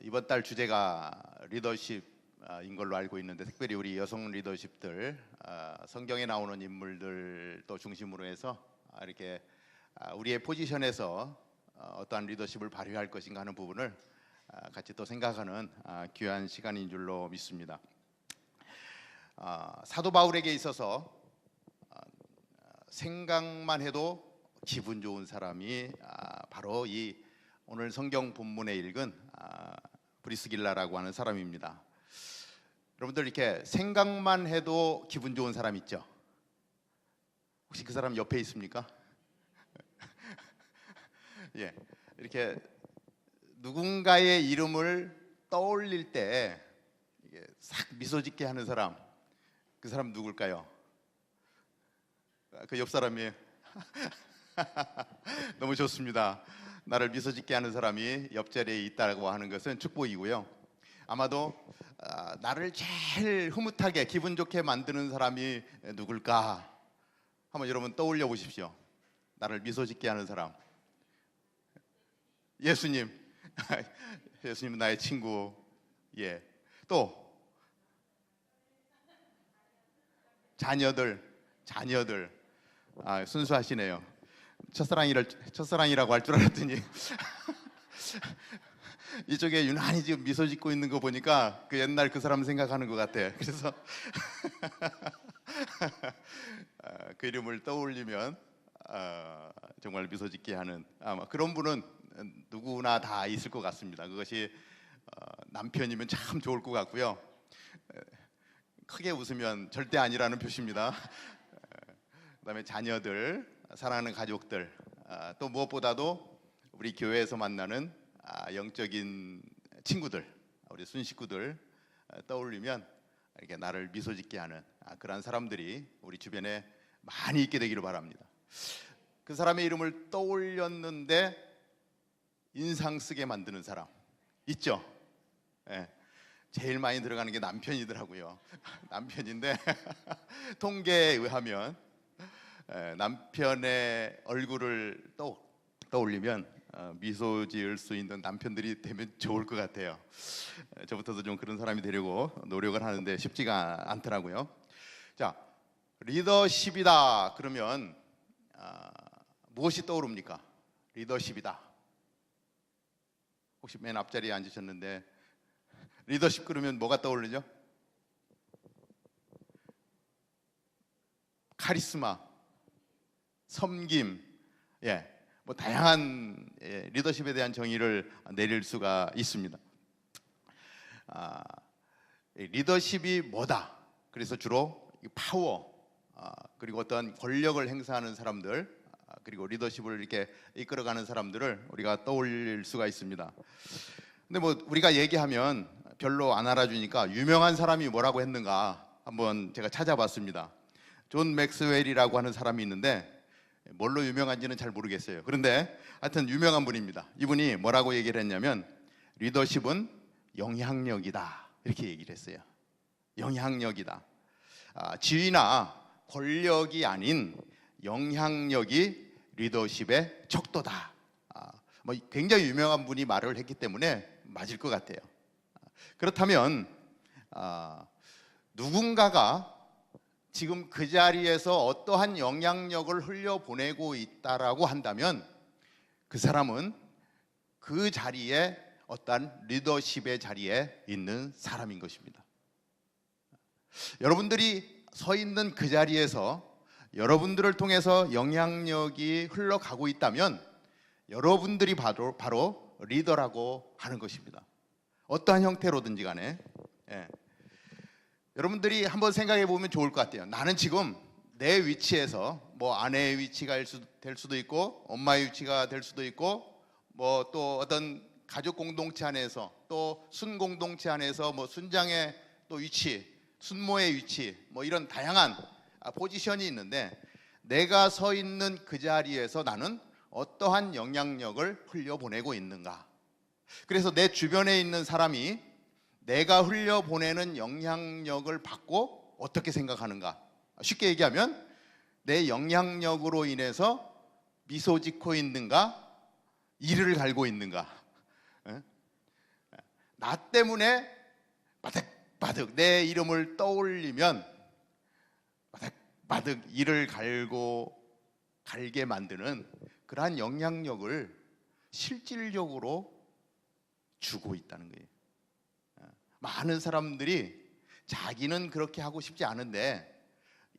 이번 달 주제가 리더십인 걸로 알고 있는데, 특별히 우리 여성 리더십들, 성경에 나오는 인물들도 중심으로 해서 이렇게 우리의 포지션에서 어떠한 리더십을 발휘할 것인가 하는 부분을 같이 또 생각하는 귀한 시간인 줄로 믿습니다. 사도 바울에게 있어서 생각만 해도 기분 좋은 사람이 바로 이 오늘 성경 본문에 읽은 브리스길라라고 하는 사람입니다. 여러분들 이렇게 생각만 해도 기분 좋은 사람 있죠? 혹시 그 사람 옆에 있습니까? 예, 이렇게 누군가의 이름을 떠올릴 때 이게 싹 미소 짓게 하는 사람, 그 사람 누굴까요? 그 옆 사람이에요. 너무 좋습니다. 나를 미소 짓게 하는 사람이 옆자리에 있다고 하는 것은 축복이고요. 아마도 나를 제일 흐뭇하게 기분 좋게 만드는 사람이 누굴까? 한번 여러분 떠올려 보십시오. 나를 미소 짓게 하는 사람. 예수님. 예수님은 나의 친구. 예. 또 자녀들. 순수하시네요. 첫사랑이라고 할 줄 알았더니 이쪽에 유난히 지금 미소 짓고 있는 거 보니까 그 옛날 그 사람 생각하는 것 같아. 그래서 그 이름을 떠올리면 정말 미소 짓게 하는 아마 그런 분은 누구나 다 있을 것 같습니다. 그것이 남편이면 참 좋을 것 같고요. 크게 웃으면 절대 아니라는 표시입니다. 그다음에 자녀들, 사랑하는 가족들, 또 무엇보다도 우리 교회에서 만나는 영적인 친구들, 우리 순식구들 떠올리면 이렇게 나를 미소 짓게 하는 그런 사람들이 우리 주변에 많이 있게 되기를 바랍니다. 그 사람의 이름을 떠올렸는데 인상 쓰게 만드는 사람 있죠? 예. 제일 많이 들어가는 게 남편이더라고요. 남편인데 통계에 의하면 남편의 얼굴을 떠올리면 미소 지을 수 있는 남편들이 되면 좋을 것 같아요. 저부터도 좀 그런 사람이 되려고 노력을 하는데 쉽지가 않더라고요. 자, 리더십이다 그러면 무엇이 떠오릅니까? 리더십이다. 혹시 맨 앞자리에 앉으셨는데 리더십 그러면 뭐가 떠오르죠? 카리스마, 섬김, 뭐 다양한 리더십에 대한 정의를 내릴 수가 있습니다. 리더십이 뭐다? 그래서 주로 파워, 그리고 어떤 권력을 행사하는 사람들, 그리고 리더십을 이렇게 이끌어가는 사람들을 우리가 떠올릴 수가 있습니다. 근데 뭐 우리가 얘기하면 별로 안 알아주니까 유명한 사람이 뭐라고 했는가 한번 제가 찾아봤습니다. 존 맥스웰이라고 하는 사람이 있는데 뭘로 유명한지는 잘 모르겠어요. 그런데 하여튼 유명한 분입니다. 이분이 뭐라고 얘기를 했냐면 리더십은 영향력이다 이렇게 얘기를 했어요. 영향력이다. 지위나 권력이 아닌 영향력이 리더십의 척도다. 뭐 굉장히 유명한 분이 말을 했기 때문에 맞을 것 같아요. 그렇다면 누군가가 지금 그 자리에서 어떠한 영향력을 흘려보내고 있다라고 한다면 그 사람은 그 자리에 어떠한 리더십의 자리에 있는 사람인 것입니다. 여러분들이 서 있는 그 자리에서 여러분들을 통해서 영향력이 흘러가고 있다면 여러분들이 바로 리더라고 하는 것입니다. 어떠한 형태로든지 간에 여러분들이 한번 생각해 보면 좋을 것 같아요. 나는 지금 내 위치에서 뭐 아내의 위치가 될 수도 있고 엄마의 위치가 될 수도 있고 뭐 또 어떤 가족 공동체 안에서 또 순 공동체 안에서 뭐 순장의 또 위치, 순모의 위치 뭐 이런 다양한 포지션이 있는데 내가 서 있는 그 자리에서 나는 어떠한 영향력을 흘려보내고 있는가? 그래서 내 주변에 있는 사람이 내가 흘려보내는 영향력을 받고 어떻게 생각하는가? 쉽게 얘기하면 내 영향력으로 인해서 미소 짓고 있는가? 이를 갈고 있는가? 나 때문에 바득바득 내 이름을 떠올리면 바득바득 이를 갈게 만드는 그러한 영향력을 실질적으로 주고 있다는 거예요. 많은 사람들이 자기는 그렇게 하고 싶지 않은데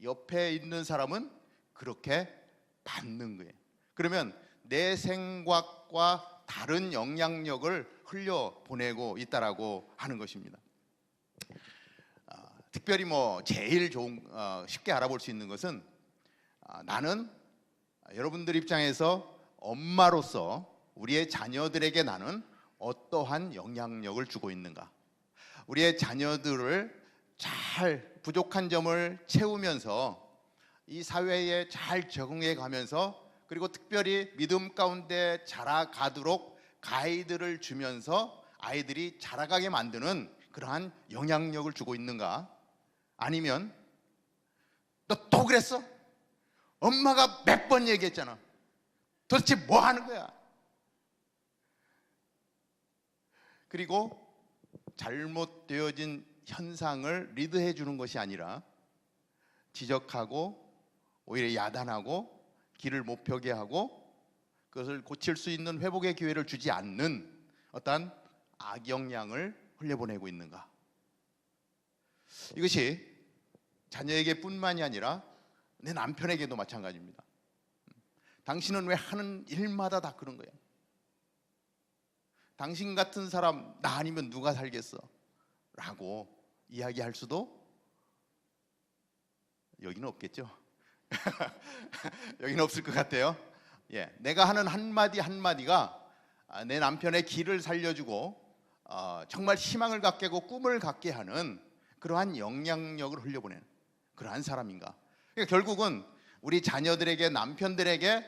옆에 있는 사람은 그렇게 받는 거예요. 그러면 내 생각과 다른 영향력을 흘려보내고 있다라고 하는 것입니다. 특별히 제일 쉽게 알아볼 수 있는 것은 나는 여러분들 입장에서 엄마로서 우리의 자녀들에게 나는 어떠한 영향력을 주고 있는가, 우리의 자녀들을 잘 부족한 점을 채우면서 이 사회에 잘 적응해 가면서, 그리고 특별히 믿음 가운데 자라가도록 가이드를 주면서 아이들이 자라가게 만드는 그러한 영향력을 주고 있는가? 아니면 너 또 그랬어? 엄마가 몇 번 얘기했잖아. 도대체 뭐 하는 거야? 그리고 잘못되어진 현상을 리드해 주는 것이 아니라 지적하고 오히려 야단하고 길을 못 펴게 하고 그것을 고칠 수 있는 회복의 기회를 주지 않는 어떠한 악영향을 흘려보내고 있는가? 이것이 자녀에게 뿐만이 아니라 내 남편에게도 마찬가지입니다. 당신은 왜 하는 일마다 다 그런 거야? 당신 같은 사람 나 아니면 누가 살겠어? 라고 이야기할 수도 여기는 없겠죠. 여기는 없을 것 같아요. 내가 하는 한마디 한마디가 내 남편의 길을 살려주고 정말 희망을 갖게 하고 꿈을 갖게 하는 그러한 영향력을 흘려보내는 그러한 사람인가? 그러니까 결국은 우리 자녀들에게, 남편들에게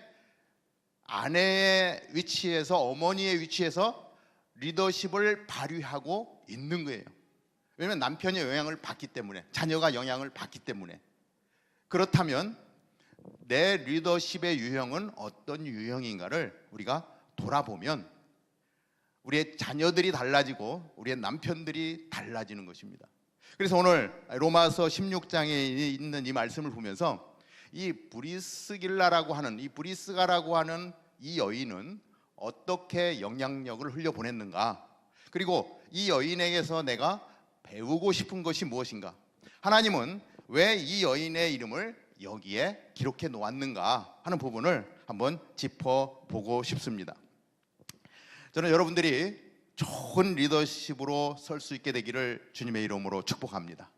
아내의 위치에서, 어머니의 위치에서 리더십을 발휘하고 있는 거예요. 왜냐하면 남편이 영향을 받기 때문에, 자녀가 영향을 받기 때문에. 그렇다면 내 리더십의 유형은 어떤 유형인가를 우리가 돌아보면 우리의 자녀들이 달라지고 우리의 남편들이 달라지는 것입니다. 그래서 오늘 로마서 16장에 있는 이 말씀을 보면서 이 브리스길라라고 하는, 이 브리스가라고 하는 이 여인은 어떻게 영향력을 흘려보냈는가, 그리고 이 여인에게서 내가 배우고 싶은 것이 무엇인가, 하나님은 왜 이 여인의 이름을 여기에 기록해 놓았는가 하는 부분을 한번 짚어보고 싶습니다. 저는 여러분들이 좋은 리더십으로 설 수 있게 되기를 주님의 이름으로 축복합니다.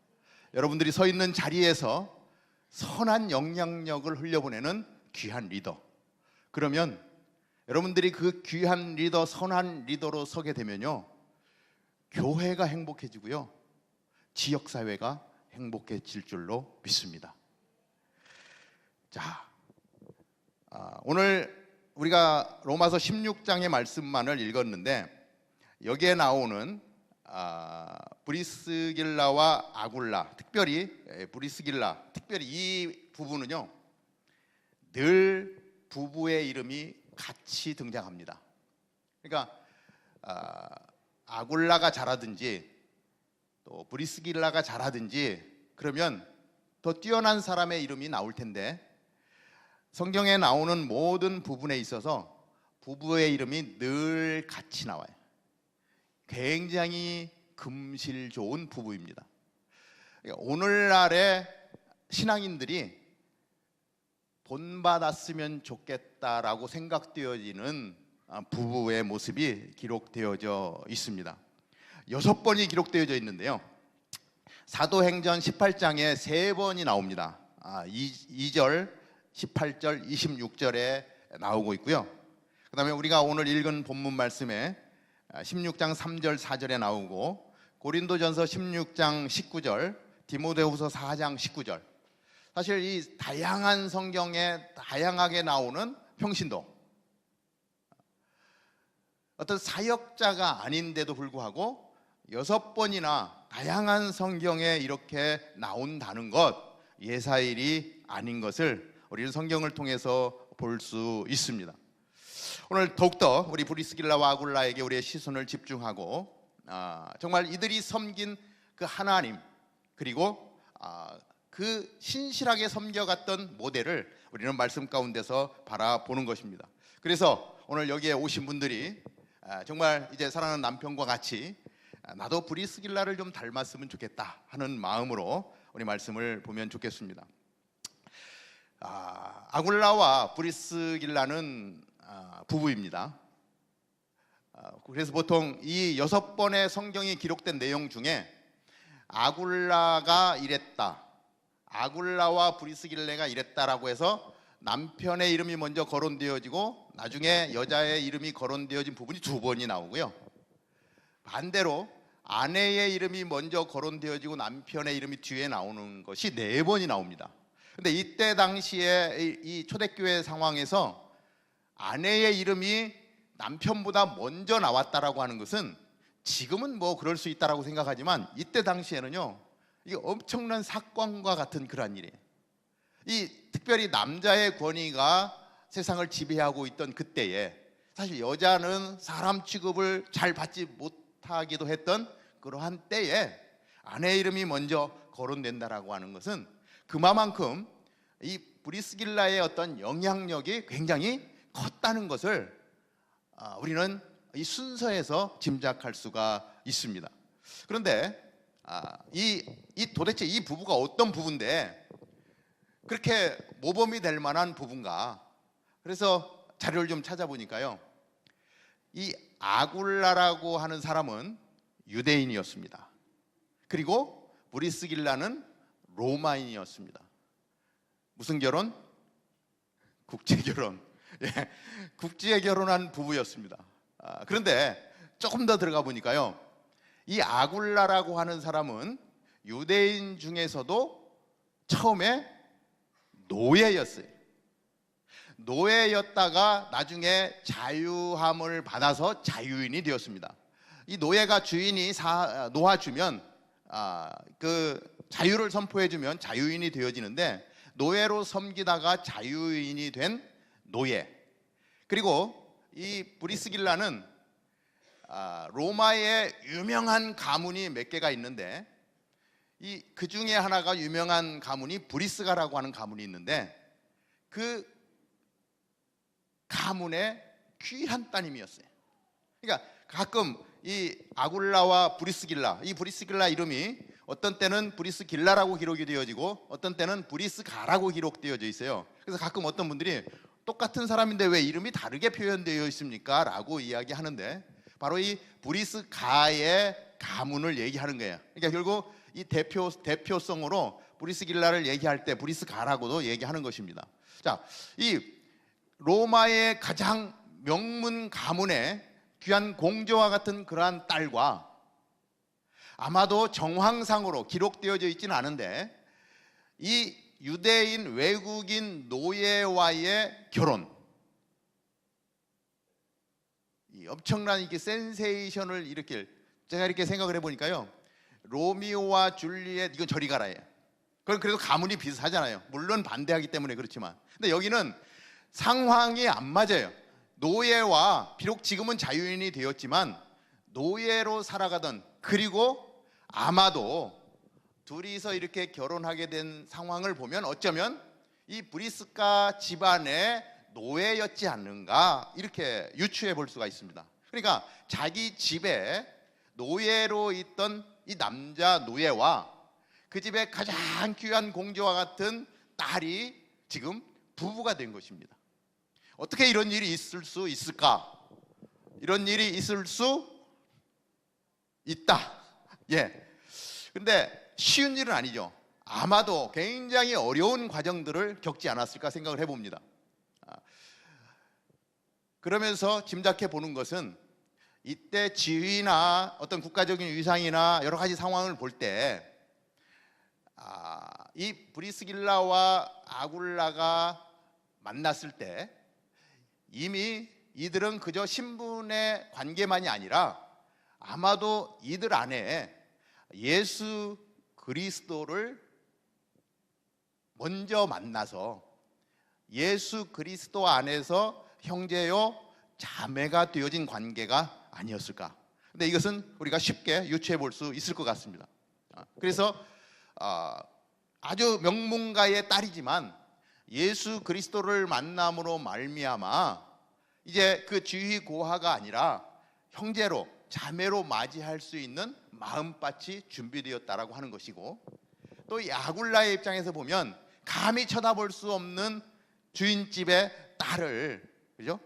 여러분들이 서 있는 자리에서 선한 영향력을 흘려보내는 귀한 리더, 그러면 여러분들이 그 귀한 리더, 선한 리더로 서게 되면요, 교회가 행복해지고요, 지역사회가 행복해질 줄로 믿습니다. 자, 오늘 우리가 로마서 16장의 말씀만을 읽었는데 여기에 나오는 브리스길라와 아굴라, 특별히 브리스길라, 특별히 이 부부는요 늘 부부의 이름이 같이 등장합니다. 그러니까 아굴라가 잘하든지 또 브리스길라가 잘하든지 그러면 더 뛰어난 사람의 이름이 나올 텐데, 성경에 나오는 모든 부분에 있어서 부부의 이름이 늘 같이 나와요. 굉장히 금실 좋은 부부입니다. 오늘날의 신앙인들이 본받았으면 좋겠다라고 생각되어지는 부부의 모습이 기록되어져 있습니다. 6번이 기록되어져 있는데요, 사도행전 18장에 3번이 나옵니다. 2절, 18절, 26절에 나오고 있고요. 그 다음에 우리가 오늘 읽은 본문 말씀에 16장 3절 4절에 나오고, 고린도전서 16장 19절, 디모데후서 4장 19절. 사실 이 다양한 성경에 다양하게 나오는 평신도, 어떤 사역자가 아닌데도 불구하고 6번이나 다양한 성경에 이렇게 나온다는 것, 예사일이 아닌 것을 우리는 성경을 통해서 볼 수 있습니다. 오늘 더욱더 우리 브리스길라와 아굴라에게 우리의 시선을 집중하고 정말 이들이 섬긴 그 하나님, 그리고 그 신실하게 섬겨갔던 모델을 우리는 말씀 가운데서 바라보는 것입니다. 그래서 오늘 여기에 오신 분들이 정말 이제 사랑하는 남편과 같이 나도 브리스길라를 좀 닮았으면 좋겠다 하는 마음으로 우리 말씀을 보면 좋겠습니다. 아굴라와 브리스길라는 부부입니다. 그래서 보통 이 6번의 성경이 기록된 내용 중에 아굴라가 이랬다, 아굴라와 브리스길라가 이랬다라고 해서 남편의 이름이 먼저 거론되어지고 나중에 여자의 이름이 거론되어진 부분이 2번이 나오고요, 반대로 아내의 이름이 먼저 거론되어지고 남편의 이름이 뒤에 나오는 것이 4번이 나옵니다. 근데 이때 당시에 이 초대교회 상황에서 아내의 이름이 남편보다 먼저 나왔다라고 하는 것은 지금은 뭐 그럴 수 있다라고 생각하지만 이때 당시에는요, 이게 엄청난 사건과 같은 그러한 일이에요. 이 특별히 남자의 권위가 세상을 지배하고 있던 그때에 사실 여자는 사람 취급을 잘 받지 못하기도 했던 그러한 때에 아내의 이름이 먼저 거론된다라고 하는 것은 그만큼 이 브리스길라의 어떤 영향력이 굉장히 컸다는 것을 우리는 이 순서에서 짐작할 수가 있습니다. 그런데 도대체 이 부부가 어떤 부부인데 그렇게 모범이 될 만한 부부인가? 그래서 자료를 좀 찾아보니까요, 이 아굴라라고 하는 사람은 유대인이었습니다. 그리고 브리스길라는 로마인이었습니다. 무슨 결혼? 국제 결혼. 예, 국제 결혼한 부부였습니다. 그런데 조금 더 들어가 보니까요, 이 아굴라라고 하는 사람은 유대인 중에서도 처음에 노예였어요. 노예였다가 나중에 자유함을 받아서 자유인이 되었습니다. 이 노예가 주인이 놓아주면 그 자유를 선포해주면 자유인이 되어지는데, 노예로 섬기다가 자유인이 된 노예. 그리고 이 브리스길라는 로마의 유명한 가문이 몇 개가 있는데 그 중에 하나가 유명한 가문이 브리스가라고 하는 가문이 있는데 그 가문의 귀한 따님이었어요. 그러니까 가끔 이 아굴라와 브리스길라, 이 브리스길라 이름이 어떤 때는 브리스길라라고 기록이 되어지고 어떤 때는 브리스가라고 기록되어져 있어요. 그래서 가끔 어떤 분들이 똑같은 사람인데 왜 이름이 다르게 표현되어 있습니까? 라고 이야기하는데 바로 이 브리스가의 가문을 얘기하는 거예요. 그러니까 결국 이 대표성으로 브리스길라를 얘기할 때 브리스가라고도 얘기하는 것입니다. 자, 이 로마의 가장 명문 가문의 귀한 공주와 같은 그러한 딸과 아마도 정황상으로 기록되어져 있지는 않은데 이 유대인 외국인 노예와의 결혼, 이 엄청난 이게 센세이션을 일으킬, 제가 이렇게 생각을 해보니까요, 로미오와 줄리엣, 이건 저리 가라예요. 그건 그래도 가문이 비슷하잖아요. 물론 반대하기 때문에 그렇지만, 근데 여기는 상황이 안 맞아요. 노예와, 비록 지금은 자유인이 되었지만 노예로 살아가던, 그리고 아마도 둘이서 이렇게 결혼하게 된 상황을 보면 어쩌면 이 브리스가 집안의 노예였지 않는가, 이렇게 유추해 볼 수가 있습니다. 그러니까 자기 집에 노예로 있던 이 남자 노예와 그 집의 가장 귀한 공주와 같은 딸이 지금 부부가 된 것입니다. 어떻게 이런 일이 있을 수 있을까? 이런 일이 있을 수 있다. 예. 근데 쉬운 일은 아니죠. 아마도 굉장히 어려운 과정들을 겪지 않았을까 생각을 해봅니다. 그러면서 짐작해 보는 것은 이때 지위나 어떤 국가적인 위상이나 여러 가지 상황을 볼 때 이 브리스길라와 아굴라가 만났을 때 이미 이들은 그저 신분의 관계만이 아니라 아마도 이들 안에 예수 그리스도를 먼저 만나서 예수 그리스도 안에서 형제요 자매가 되어진 관계가 아니었을까. 근데 이것은 우리가 쉽게 유추해 볼 수 있을 것 같습니다. 그래서 아주 명문가의 딸이지만 예수 그리스도를 만남으로 말미암아 이제 그 지휘 고하가 아니라 형제로, 자매로 맞이할 수 있는 마음밭이 준비되었다라고 하는 것이고, 또 야굴라의 입장에서 보면 감히 쳐다볼 수 없는 주인집의 딸을, 그죠?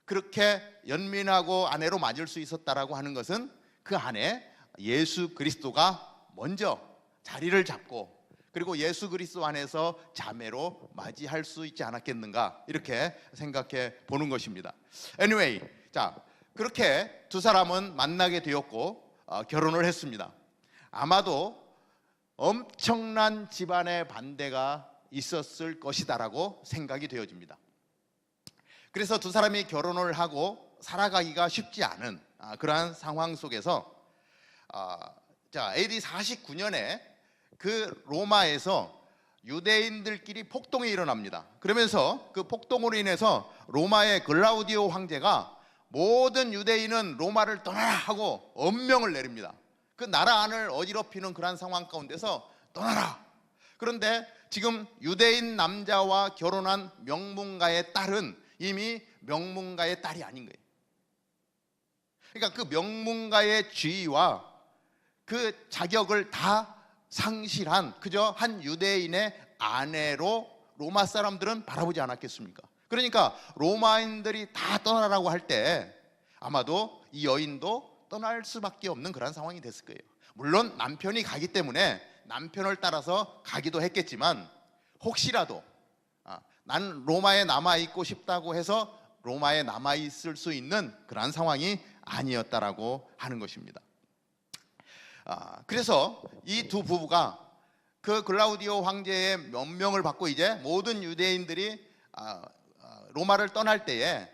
그렇게 연민하고 아내로 맞을 수 있었다라고 하는 것은 그 안에 예수 그리스도가 먼저 자리를 잡고, 그리고 예수 그리스도 안에서 자매로 맞이할 수 있지 않았겠는가, 이렇게 생각해 보는 것입니다. Anyway, 자, 그렇게 두 사람은 만나게 되었고 결혼을 했습니다. 아마도 엄청난 집안의 반대가 있었을 것이다라고 생각이 되어집니다. 그래서 두 사람이 결혼을 하고 살아가기가 쉽지 않은 그러한 상황 속에서 AD 49년에 그 로마에서 유대인들끼리 폭동이 일어납니다. 그러면서 그 폭동으로 인해서 로마의 글라우디오 황제가 모든 유대인은 로마를 떠나라 하고 엄명을 내립니다. 그 나라 안을 어지럽히는 그런 상황 가운데서 떠나라. 그런데 지금 유대인 남자와 결혼한 명문가의 딸은 이미 명문가의 딸이 아닌 거예요. 그러니까 그 명문가의 지위와 그 자격을 다 상실한 그저 한 유대인의 아내로 로마 사람들은 바라보지 않았겠습니까? 그러니까 로마인들이 다 떠나라고 할 때 아마도 이 여인도 떠날 수밖에 없는 그런 상황이 됐을 거예요. 물론 남편이 가기 때문에 남편을 따라서 가기도 했겠지만, 혹시라도 난 로마에 남아있고 싶다고 해서 로마에 남아있을 수 있는 그런 상황이 아니었다라고 하는 것입니다. 그래서 이 두 부부가 그 글라우디오 황제의 명명을 받고 이제 모든 유대인들이 로마를 떠날 때에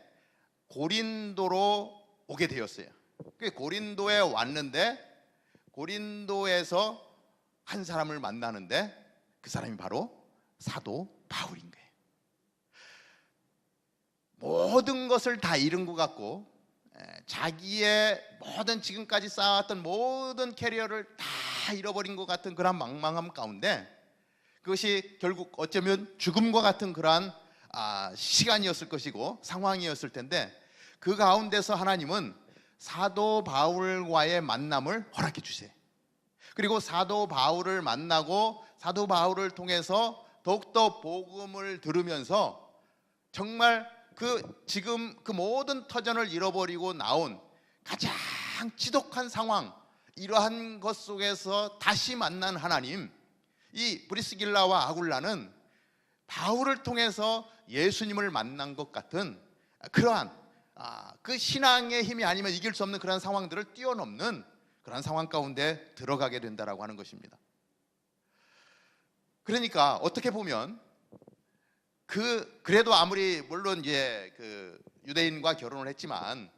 고린도로 오게 되었어요. 고린도에 왔는데 고린도에서 한 사람을 만나는데 그 사람이 바로 사도 바울인 거예요. 모든 것을 다 잃은 것 같고 자기의 모든 지금까지 쌓아왔던 모든 캐리어를 다 잃어버린 것 같은 그런 망망함 가운데, 그것이 결국 어쩌면 죽음과 같은 그러한 시간이었을 것이고 상황이었을 텐데, 그 가운데서 하나님은 사도 바울과의 만남을 허락해 주세요. 그리고 사도 바울을 만나고 사도 바울을 통해서 더욱더 복음을 들으면서 정말 지금 그 모든 터전을 잃어버리고 나온 가장 지독한 상황, 이러한 것 속에서 다시 만난 하나님, 이 브리스길라와 아굴라는 바울을 통해서 예수님을 만난 것 같은 그러한 그 신앙의 힘이 아니면 이길 수 없는 그런 상황들을 뛰어넘는 그런 상황 가운데 들어가게 된다라고 하는 것입니다. 그러니까 어떻게 보면 그래도 아무리 물론 이제 그 유대인과 결혼을 했지만,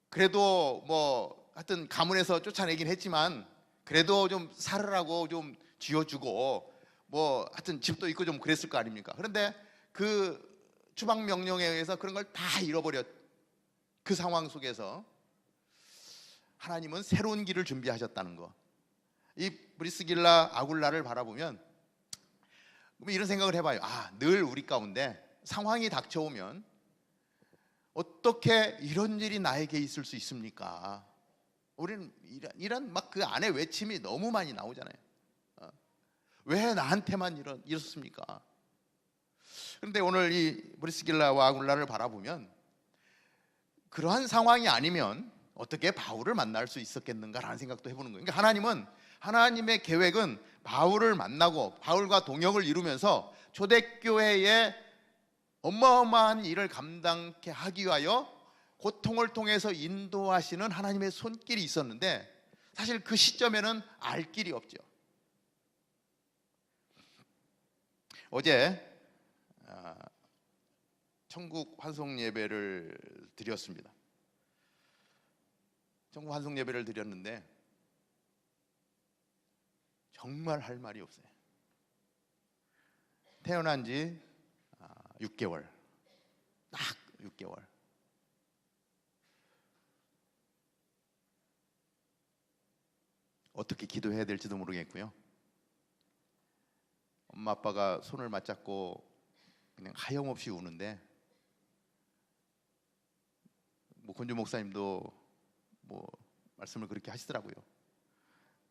그래도 뭐 하여튼 가문에서 쫓아내긴 했지만 그래도 좀 살으라고 좀 쥐어주고 뭐 하여튼 집도 있고 좀 그랬을 거 아닙니까? 그런데 그 추방 명령에 의해서 그런 걸 다 잃어버렸 그 상황 속에서 하나님은 새로운 길을 준비하셨다는 거. 이 브리스길라 아굴라를 바라보면 이런 생각을 해봐요. 늘 우리 가운데 상황이 닥쳐오면 어떻게 이런 일이 나에게 있을 수 있습니까? 우리는 이런 막 그 안에 외침이 너무 많이 나오잖아요. 왜 나한테만 이렇습니까? 그런데 오늘 이 브리스길라와 아굴라를 바라보면 그러한 상황이 아니면 어떻게 바울을 만날 수 있었겠는가라는 생각도 해보는 거예요. 그러니까 하나님의 계획은 바울을 만나고 바울과 동역을 이루면서 초대교회의 어마어마한 일을 감당케 하기 위하여 고통을 통해서 인도하시는 하나님의 손길이 있었는데, 사실 그 시점에는 알 길이 없죠. 어제 천국 환송 예배를 드렸습니다. 천국 환송 예배를 드렸는데 정말 할 말이 없어요. 태어난 지 6개월, 딱 6개월. 어떻게 기도해야 될지도 모르겠고요. 엄마 아빠가 손을 맞잡고 그냥 하염없이 우는데, 뭐 권주 목사님도 뭐 말씀을 그렇게 하시더라고요.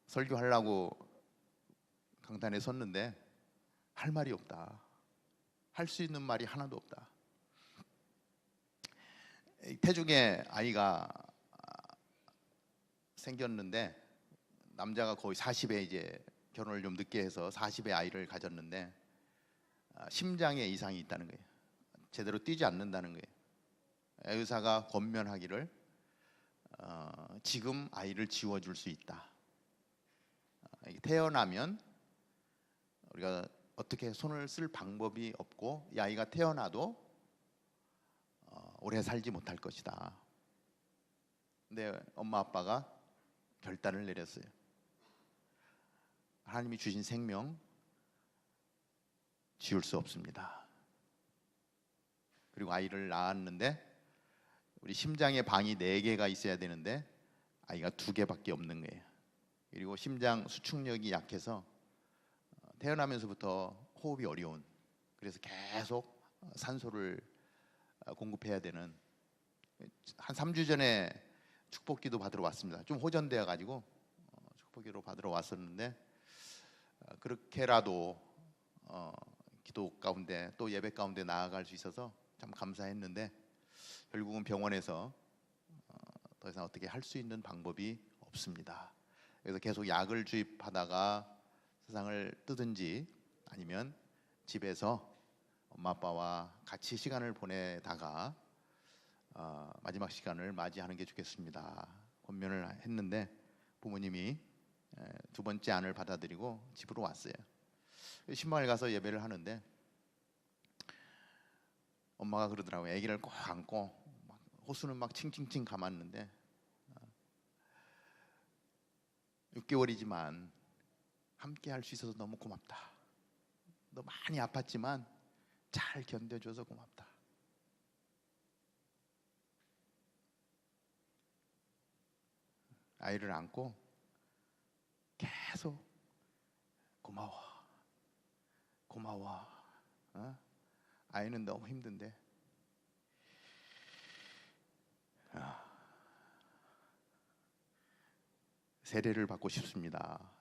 설교하려고 강단에 섰는데 할 말이 없다. 할 수 있는 말이 하나도 없다. 태중에 아이가 생겼는데, 남자가 거의 40에 이제 결혼을 좀 늦게 해서 40에 아이를 가졌는데, 심장에 이상이 있다는 거예요. 제대로 뛰지 않는다는 거예요. 의사가 권면하기를 지금 아이를 지워줄 수 있다. 태어나면 우리가 어떻게 손을 쓸 방법이 없고, 이 아이가 태어나도 오래 살지 못할 것이다. 근데 엄마 아빠가 결단을 내렸어요. 하나님이 주신 생명 지울 수 없습니다. 그리고 아이를 낳았는데, 우리 심장에 방이 4개가 있어야 되는데 아이가 2개밖에 없는 거예요. 그리고 심장 수축력이 약해서 태어나면서부터 호흡이 어려운, 그래서 계속 산소를 공급해야 되는, 한 3주 전에 축복기도 받으러 왔습니다. 좀 호전되어 가지고 축복기도 받으러 왔었는데, 그렇게라도 기도 가운데 또 예배 가운데 나아갈 수 있어서 참 감사했는데, 결국은 병원에서 더 이상 어떻게 할 수 있는 방법이 없습니다. 그래서 계속 약을 주입하다가 세상을 뜨든지, 아니면 집에서 엄마 아빠와 같이 시간을 보내다가 마지막 시간을 맞이하는 게 좋겠습니다. 권면을 했는데, 부모님이 2번째 안을 받아들이고 집으로 왔어요. 신방을 가서 예배를 하는데 엄마가 그러더라고요. 아기를 꼭 안고 호수는 막 칭칭칭 감았는데, 6개월이지만 함께 할 수 있어서 너무 고맙다. 너 많이 아팠지만 잘 견뎌줘서 고맙다. 아이를 안고 계속 고마워, 고마워. 아이는 너무 힘든데 세례를 받고 싶습니다.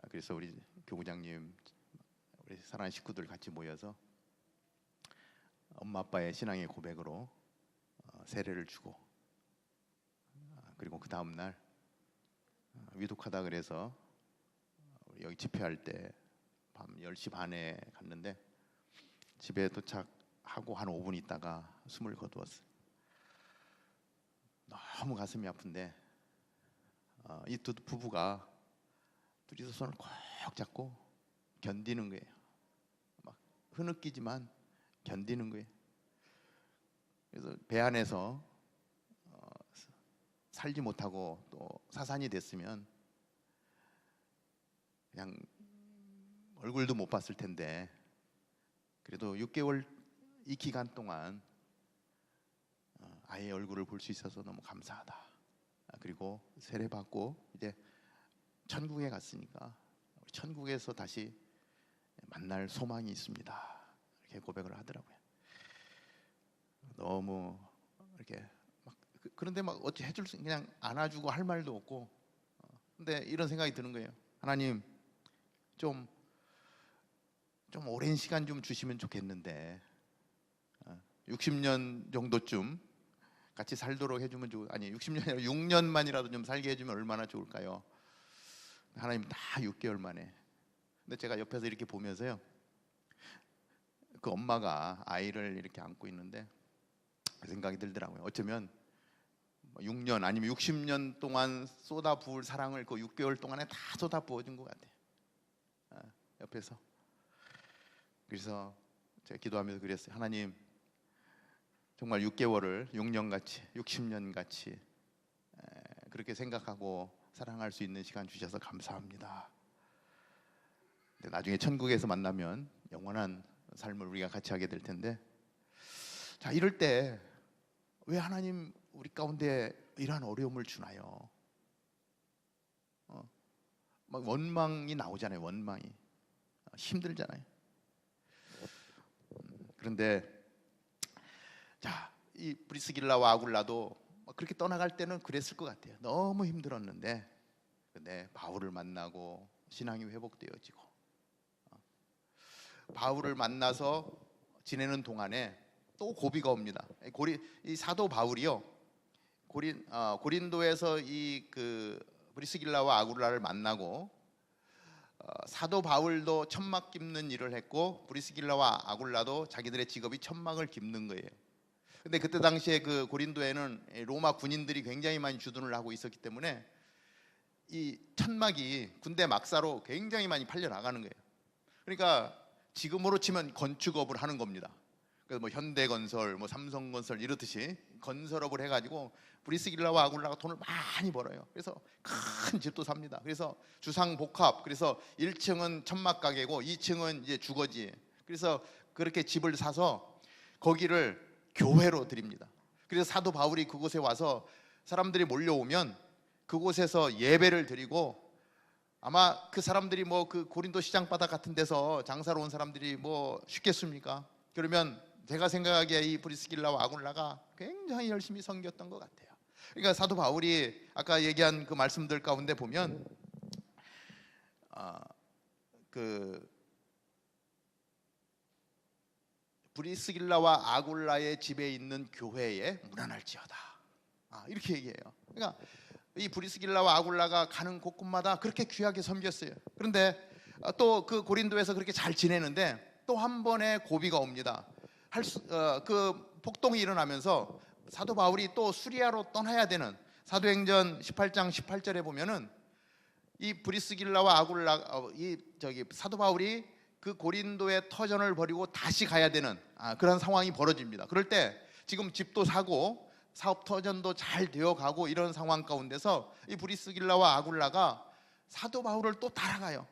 그래서 우리 교구장님, 우리 사랑하는 식구들 같이 모여서 엄마 아빠의 신앙의 고백으로 세례를 주고, 그리고 그 다음 날 위독하다 그래서 여기 집회할 때 밤 10시 반에 갔는데, 집에 도착하고 한 5분 있다가 숨을 거두었어요. 너무 가슴이 아픈데 이 두 부부가 둘이서 손을 꼭 잡고 견디는 거예요. 막 흐느끼지만 견디는 거예요. 그래서 배 안에서 살지 못하고 또 사산이 됐으면 그냥 얼굴도 못 봤을 텐데, 그래도 6개월 이 기간 동안 아이의 얼굴을 볼 수 있어서 너무 감사하다. 그리고 세례 받고 이제 천국에 갔으니까 천국에서 다시 만날 소망이 있습니다. 이렇게 고백을 하더라고요. 너무 이렇게 막 그런데 막 어찌 해줄 수, 그냥 안아주고 할 말도 없고. 근데 이런 생각이 드는 거예요. 하나님, 좀 오랜 시간 좀 주시면 좋겠는데 60년 정도쯤 같이 살도록 해주면 아니 60년이 아니라 6년만이라도 좀 살게 해주면 얼마나 좋을까요? 하나님 다 6개월 만에. 근데 제가 옆에서 이렇게 보면서요, 그 엄마가 아이를 이렇게 안고 있는데 그 생각이 들더라고요. 어쩌면 6년 아니면 60년 동안 쏟아부을 사랑을 그 6개월 동안에 다 쏟아부어준 것 같아요. 옆에서. 그래서 제가 기도하면서 그랬어요. 하나님, 정말 6개월을 6년같이 60년같이 그렇게 생각하고 사랑할 수 있는 시간 주셔서 감사합니다. 근데 나중에 천국에서 만나면 영원한 삶을 우리가 같이 하게 될 텐데, 자, 이럴 때 왜 하나님 우리 가운데 이러한 어려움을 주나요? 막 원망이 나오잖아요. 원망이 힘들잖아요. 그런데 자, 이 브리스길라와 아굴라도 그렇게 떠나갈 때는 그랬을 것 같아요. 너무 힘들었는데, 근데 바울을 만나고 신앙이 회복되어지고, 바울을 만나서 지내는 동안에 또 고비가 옵니다. 이 사도 바울이요, 고린도에서 이 브리스길라와 아굴라를 만나고, 사도 바울도 천막 깁는 일을 했고 브리스길라와 아굴라도 자기들의 직업이 천막을 깁는 거예요. 근데 그때 당시에 그 고린도에는 로마 군인들이 굉장히 많이 주둔을 하고 있었기 때문에 이 천막이 군대 막사로 굉장히 많이 팔려 나가는 거예요. 그러니까 지금으로 치면 건축업을 하는 겁니다. 그래서 뭐 현대건설, 뭐 삼성건설 이렇듯이 건설업을 해가지고 브리스길라와 아굴라가 돈을 많이 벌어요. 그래서 큰 집도 삽니다. 그래서 주상복합, 그래서 1층은 천막 가게고 2층은 이제 주거지. 그래서 그렇게 집을 사서 거기를 교회로 드립니다. 그래서 사도 바울이 그곳에 와서 사람들이 몰려오면 그곳에서 예배를 드리고, 아마 그 사람들이 뭐 그 고린도 시장 바닥 같은 데서 장사로 온 사람들이 뭐 쉽겠습니까? 그러면 제가 생각하기에 이 브리스길라와 아굴라가 굉장히 열심히 섬겼던 것 같아요. 그러니까 사도 바울이 아까 얘기한 그 말씀들 가운데 보면 그 브리스길라와 아굴라의 집에 있는 교회에 문안할지어다, 이렇게 얘기해요. 그러니까 이 브리스길라와 아굴라가 가는 곳곳마다 그렇게 귀하게 섬겼어요. 그런데 또 그 고린도에서 그렇게 잘 지내는데 또 한 번의 고비가 옵니다. 그 폭동이 일어나면서 사도 바울이 또 수리아로 떠나야 되는, 사도행전 18장 18절에 보면은 이 브리스길라와 아굴라 사도 바울이 그 고린도의 터전을 버리고 다시 가야 되는 그런 상황이 벌어집니다. 그럴 때 지금 집도 사고 사업 터전도 잘 되어가고 이런 상황 가운데서 이 브리스길라와 아굴라가 사도 바울을 또 따라가요.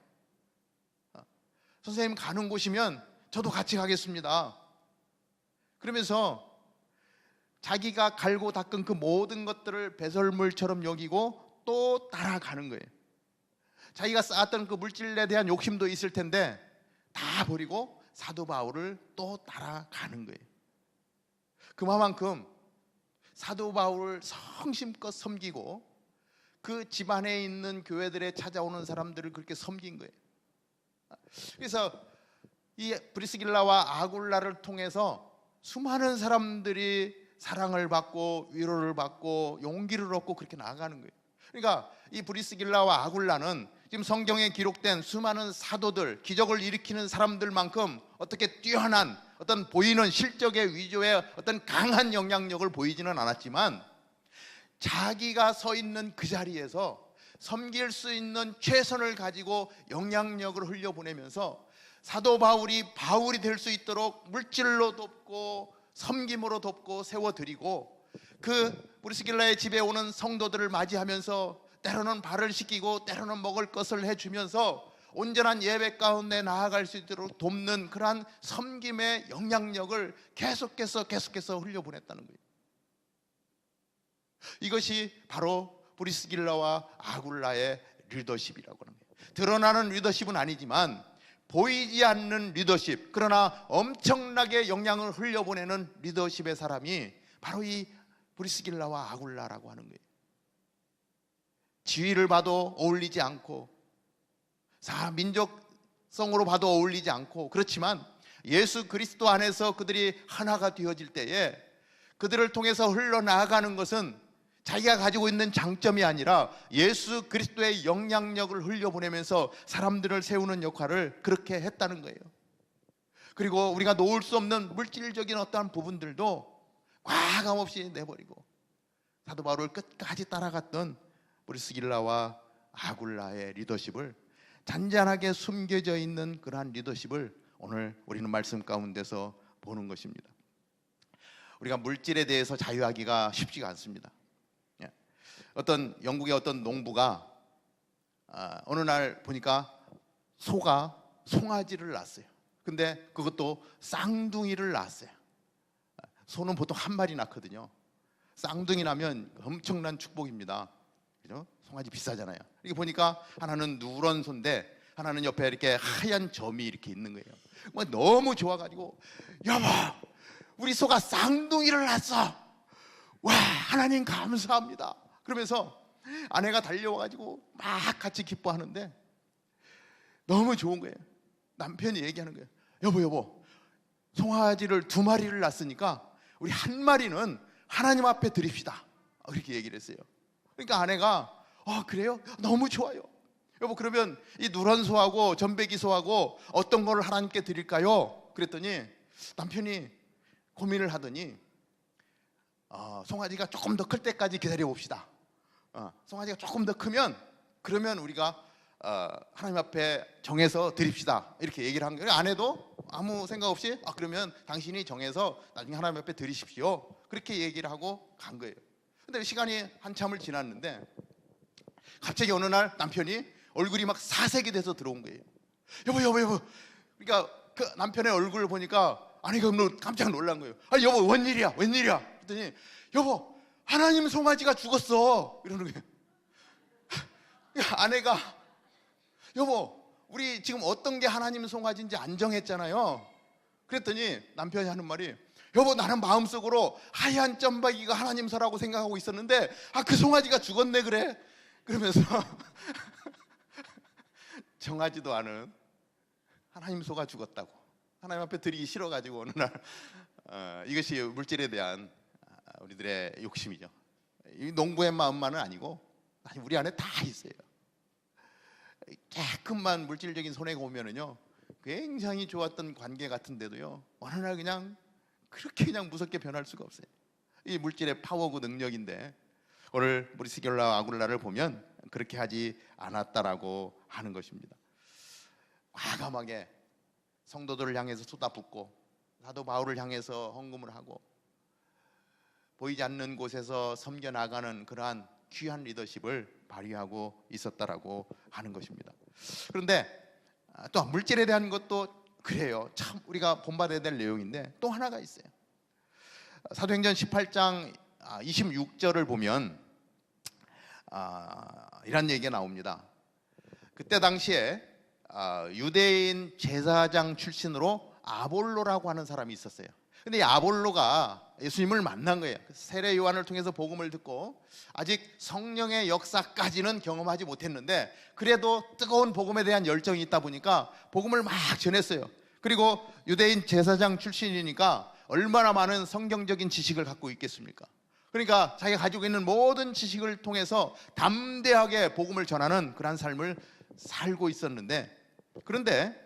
선생님 가는 곳이면 저도 같이 가겠습니다. 그러면서 자기가 갈고 닦은 그 모든 것들을 배설물처럼 여기고 또 따라가는 거예요. 자기가 쌓았던 그 물질에 대한 욕심도 있을 텐데 다 버리고 사도 바울을 또 따라가는 거예요. 그만큼 사도 바울을 성심껏 섬기고 그 집안에 있는 교회들에 찾아오는 사람들을 그렇게 섬긴 거예요. 그래서 이 브리스길라와 아굴라를 통해서 수많은 사람들이 사랑을 받고 위로를 받고 용기를 얻고 그렇게 나아가는 거예요. 그러니까 이 브리스길라와 아굴라는 지금 성경에 기록된 수많은 사도들, 기적을 일으키는 사람들만큼 어떻게 뛰어난 어떤 보이는 실적의 위조의 어떤 강한 영향력을 보이지는 않았지만 자기가 서 있는 그 자리에서 섬길 수 있는 최선을 가지고 영향력을 흘려보내면서 사도 바울이 될 수 있도록 물질로 돕고 섬김으로 돕고 세워드리고, 그 브리스길라의 집에 오는 성도들을 맞이하면서 때로는 발을 씻기고 때로는 먹을 것을 해주면서 온전한 예배 가운데 나아갈 수 있도록 돕는 그러한 섬김의 영향력을 계속해서 흘려보냈다는 거예요. 이것이 바로 브리스길라와 아굴라의 리더십이라고 하는 거예요. 드러나는 리더십은 아니지만 보이지 않는 리더십, 그러나 엄청나게 영향을 흘려보내는 리더십의 사람이 바로 이 브리스길라와 아굴라라고 하는 거예요. 지위를 봐도 어울리지 않고 민족성으로 봐도 어울리지 않고, 그렇지만 예수 그리스도 안에서 그들이 하나가 되어질 때에 그들을 통해서 흘러나가는 것은 자기가 가지고 있는 장점이 아니라 예수 그리스도의 영향력을 흘려보내면서 사람들을 세우는 역할을 그렇게 했다는 거예요. 그리고 우리가 놓을 수 없는 물질적인 어떠한 부분들도 과감없이 내버리고 사도 바울을 끝까지 따라갔던 브리스길라와 아굴라의 리더십을, 잔잔하게 숨겨져 있는 그러한 리더십을 오늘 우리는 말씀 가운데서 보는 것입니다. 우리가 물질에 대해서 자유하기가 쉽지가 않습니다. 어떤 영국의 어떤 농부가 어느 날 보니까 소가 송아지를 낳았어요. 근데 그것도 쌍둥이를 낳았어요. 소는 보통 한 마리 낳거든요. 쌍둥이 나면 엄청난 축복입니다. 그죠? 송아지 비싸잖아요. 이렇게 보니까 하나는 누런 소인데 하나는 옆에 이렇게 하얀 점이 이렇게 있는 거예요. 뭐 너무 좋아가지고 여보, 우리 소가 쌍둥이를 낳았어. 와, 하나님 감사합니다. 그러면서 아내가 달려와가지고 막 같이 기뻐하는데 너무 좋은 거예요. 남편이 얘기하는 거예요. 여보, 송아지를 2마리를 낳았으니까 우리 1마리는 하나님 앞에 드립시다. 그렇게 얘기를 했어요. 그러니까 아내가 그래요? 너무 좋아요. 여보, 그러면 이 누런 소하고 전배기 소하고 어떤 걸 하나님께 드릴까요? 그랬더니 남편이 고민을 하더니 송아지가 조금 더 클 때까지 기다려 봅시다. 송아지가 조금 더 크면 그러면 우리가 하나님 앞에 정해서 드립시다. 이렇게 얘기를 한 거예요. 아내도 아무 생각 없이 그러면 당신이 정해서 나중에 하나님 앞에 드리십시오. 그렇게 얘기를 하고 간 거예요. 근데 시간이 한참을 지났는데 갑자기 어느 날 남편이 얼굴이 막 사색이 돼서 들어온 거예요. 여보. 그러니까 그 남편의 얼굴을 보니까 아내가 깜짝 놀란 거예요. 여보, 웬일이야? 그랬더니 여보, 하나님 송아지가 죽었어. 이러는 거예요. 아내가 여보, 우리 지금 어떤 게 하나님 송아지인지 안 정했잖아요. 그랬더니 남편이 하는 말이 여보, 나는 마음속으로 하얀 점박이가 하나님 소라고 생각하고 있었는데 그 송아지가 죽었네 그래. 그러면서 정하지도 않은 하나님 소가 죽었다고 하나님 앞에 드리기 싫어가지고 어느 날 이것이 물질에 대한 우리들의 욕심이죠. 이 농부의 마음만은 아니고 우리 안에 다 있어요. 조금만 물질적인 손해가 오면은요 굉장히 좋았던 관계 같은데도요 어느 날 그렇게 무섭게 변할 수가 없어요. 이 물질의 파워고 능력인데 오늘 브리스길라와 아굴라를 보면 그렇게 하지 않았다라고 하는 것입니다. 과감하게 성도들을 향해서 쏟아붓고 사도 바울을 향해서 헌금을 하고 보이지 않는 곳에서 섬겨 나가는 그러한 귀한 리더십을 발휘하고 있었다라고 하는 것입니다. 그런데 또 물질에 대한 것도 그래요. 참 우리가 본받아야 될 내용인데 또 하나가 있어요. 사도행전 18장 26절을 보면 이런 얘기가 나옵니다. 그때 당시에 유대인 제사장 출신으로 아볼로라고 하는 사람이 있었어요. 근데 이 아볼로가 예수님을 만난 거예요. 세례 요한을 통해서 복음을 듣고 아직 성령의 역사까지는 경험하지 못했는데 그래도 뜨거운 복음에 대한 열정이 있다 보니까 복음을 막 전했어요. 그리고 유대인 제사장 출신이니까 얼마나 많은 성경적인 지식을 갖고 있겠습니까? 그러니까 자기가 가지고 있는 모든 지식을 통해서 담대하게 복음을 전하는 그런 삶을 살고 있었는데 그런데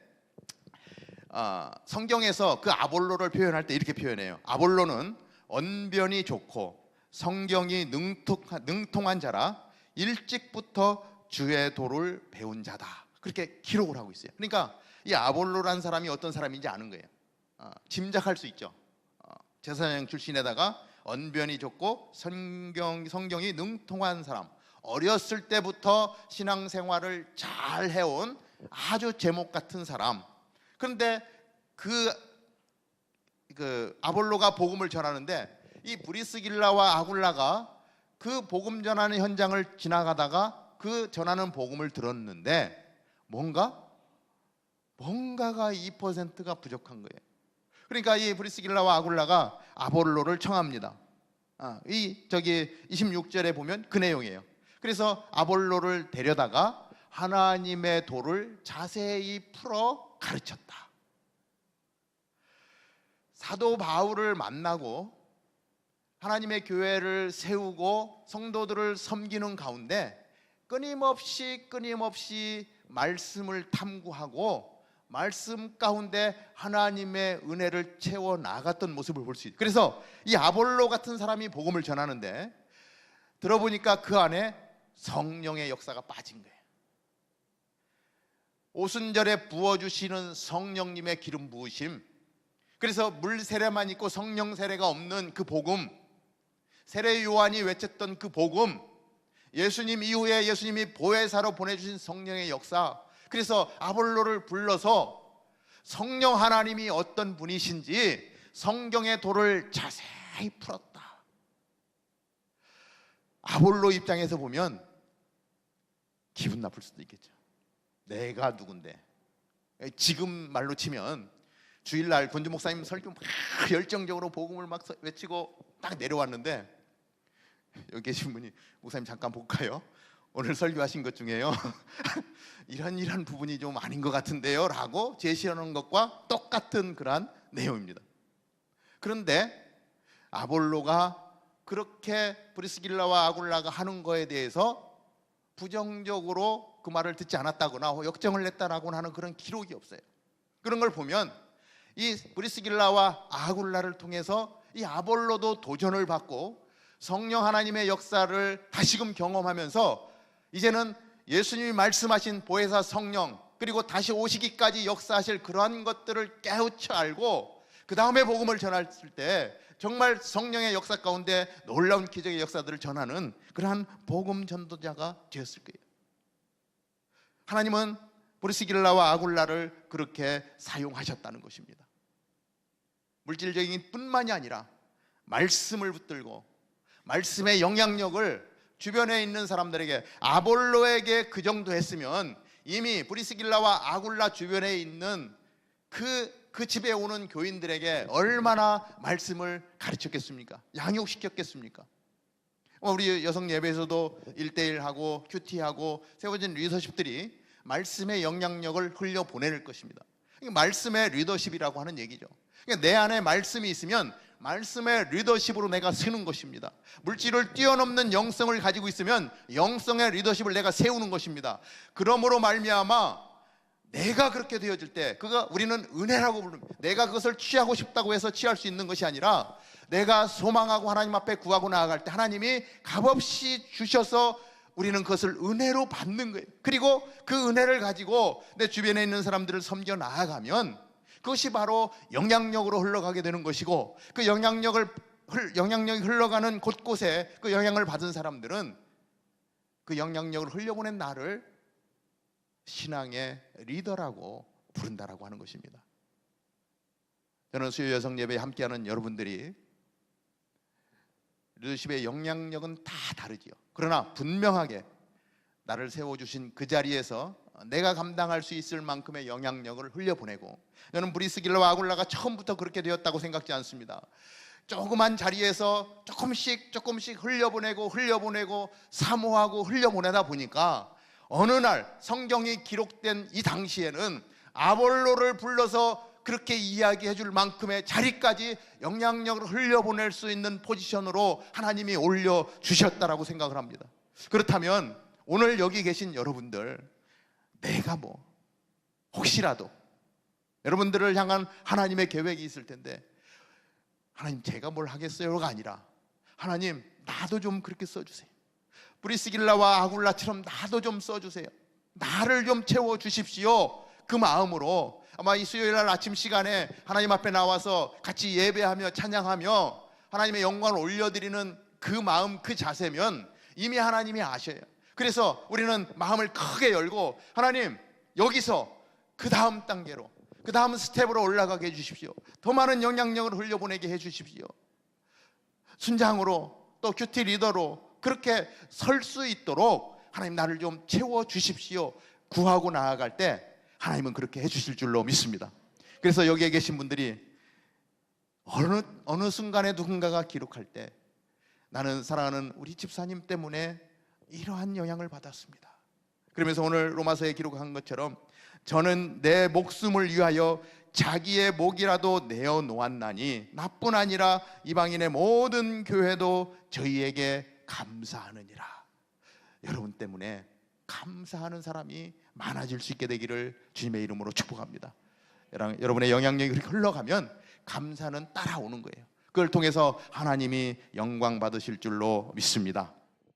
성경에서 그 아볼로를 표현할 때 이렇게 표현해요. 아볼로는 언변이 좋고 성경이 능통한 자라 일찍부터 주의 도를 배운 자다. 그렇게 기록을 하고 있어요. 그러니까 이 아볼로라는 사람이 어떤 사람인지 아는 거예요. 짐작할 수 있죠. 제사장 출신에다가 언변이 좋고 성경이 능통한 사람, 어렸을 때부터 신앙생활을 잘 해온 아주 제목 같은 사람. 그런데 그 아볼로가 복음을 전하는데 이 브리스길라와 아굴라가 그 복음 전하는 현장을 지나가다가 그 전하는 복음을 들었는데 뭔가가 2%가 부족한 거예요. 그러니까 이 브리스길라와 아굴라가 아볼로를 청합니다. 26절에 보면 그 내용이에요. 그래서 아볼로를 데려다가 하나님의 도를 자세히 풀어 가르쳤다. 사도 바울을 만나고 하나님의 교회를 세우고 성도들을 섬기는 가운데 끊임없이 말씀을 탐구하고 말씀 가운데 하나님의 은혜를 채워 나갔던 모습을 볼 수 있어요. 그래서 이 아볼로 같은 사람이 복음을 전하는데 들어보니까 그 안에 성령의 역사가 빠진 거예요. 오순절에 부어주시는 성령님의 기름 부으심, 그래서 물 세례만 있고 성령 세례가 없는 그 복음, 세례 요한이 외쳤던 그 복음, 예수님 이후에 예수님이 보혜사로 보내주신 성령의 역사, 그래서 아볼로를 불러서 성령 하나님이 어떤 분이신지 성경의 도를 자세히 풀었다. 아볼로 입장에서 보면 기분 나쁠 수도 있겠죠. 내가 누군데. 지금 말로 치면 주일날 권주 목사님 설교 막 열정적으로 복음을 막 외치고 딱 내려왔는데 여기 계신 분이 목사님 잠깐 볼까요? 오늘 설교하신 것 중에요 이런 부분이 좀 아닌 것 같은데요 라고 제시하는 것과 똑같은 그러한 내용입니다. 그런데 아볼로가 그렇게 브리스길라와 아굴라가 하는 거에 대해서 부정적으로 그 말을 듣지 않았다거나 역정을 냈다라고 하는 그런 기록이 없어요. 그런 걸 보면 이 브리스길라와 아굴라를 통해서 이 아볼로도 도전을 받고 성령 하나님의 역사를 다시금 경험하면서 이제는 예수님이 말씀하신 보혜사 성령 그리고 다시 오시기까지 역사하실 그러한 것들을 깨우쳐 알고 그 다음에 복음을 전했을 때 정말 성령의 역사 가운데 놀라운 기적의 역사들을 전하는 그러한 복음 전도자가 되었을 거예요. 하나님은 브리스길라와 아굴라를 그렇게 사용하셨다는 것입니다. 물질적인 뿐만이 아니라 말씀을 붙들고 말씀의 영향력을 주변에 있는 사람들에게, 아볼로에게 그 정도 했으면 이미 브리스길라와 아굴라 주변에 있는 그 집에 오는 교인들에게 얼마나 말씀을 가르쳤겠습니까? 양육시켰겠습니까? 우리 여성 예배에서도 1대1하고 큐티하고 세워진 리더십들이 말씀의 영향력을 흘려보낼 것입니다. 말씀의 리더십이라고 하는 얘기죠. 내 안에 말씀이 있으면 말씀의 리더십으로 내가 서는 것입니다. 물질을 뛰어넘는 영성을 가지고 있으면 영성의 리더십을 내가 세우는 것입니다. 그러므로 말미암아 내가 그렇게 되어질 때 그거 우리는 은혜라고 부릅니다. 내가 그것을 취하고 싶다고 해서 취할 수 있는 것이 아니라 내가 소망하고 하나님 앞에 구하고 나아갈 때 하나님이 값없이 주셔서 우리는 그것을 은혜로 받는 거예요. 그리고 그 은혜를 가지고 내 주변에 있는 사람들을 섬겨 나아가면 그것이 바로 영향력으로 흘러가게 되는 것이고, 그 영향력이 흘러가는 곳곳에 그 영향을 받은 사람들은 그 영향력을 흘려보낸 나를 신앙의 리더라고 부른다라고 하는 것입니다. 저는 수요 여성 예배에 함께하는 여러분들이 리더십의 영향력은 다 다르지요. 그러나 분명하게 나를 세워주신 그 자리에서 내가 감당할 수 있을 만큼의 영향력을 흘려보내고, 저는 브리스길라와 아굴라가 처음부터 그렇게 되었다고 생각지 않습니다. 조그만 자리에서 조금씩 흘려보내고 사모하고 흘려보내다 보니까 어느 날 성경이 기록된 이 당시에는 아볼로를 불러서 그렇게 이야기해 줄 만큼의 자리까지 영향력을 흘려보낼 수 있는 포지션으로 하나님이 올려주셨다라고 생각을 합니다. 그렇다면 오늘 여기 계신 여러분들, 내가 혹시라도 여러분들을 향한 하나님의 계획이 있을 텐데, 하나님 제가 뭘 하겠어요가 아니라 하나님 나도 좀 그렇게 써주세요. 브리스길라와 아굴라처럼 나도 좀 써주세요. 나를 좀 채워주십시오. 그 마음으로 아마 이 수요일날 아침 시간에 하나님 앞에 나와서 같이 예배하며 찬양하며 하나님의 영광을 올려드리는 그 마음, 그 자세면 이미 하나님이 아셔요. 그래서 우리는 마음을 크게 열고 하나님 여기서 그 다음 단계로, 그 다음 스텝으로 올라가게 해주십시오. 더 많은 영향력을 흘려보내게 해주십시오. 순장으로 또 큐티 리더로 그렇게 설 수 있도록 하나님 나를 좀 채워주십시오. 구하고 나아갈 때 하나님은 그렇게 해주실 줄로 믿습니다. 그래서 여기에 계신 분들이 어느 순간에 누군가가 기록할 때 나는 사랑하는 우리 집사님 때문에 이러한 영향을 받았습니다. 그러면서 오늘 로마서에 기록한 것처럼 저는 내 목숨을 위하여 자기의 목이라도 내어 놓았나니 나뿐 아니라 이방인의 모든 교회도 저희에게 감사하느니라. 여러분 때문에 감사하는 사람이 많아질 수 있게 되기를 주님의 이름으로 축복합니다. 여러분의 영향력이 그렇게 흘러가면 감사는 따라오는 거예요. 그걸 통해서 하나님이 영광 받으실 줄로 믿습니다.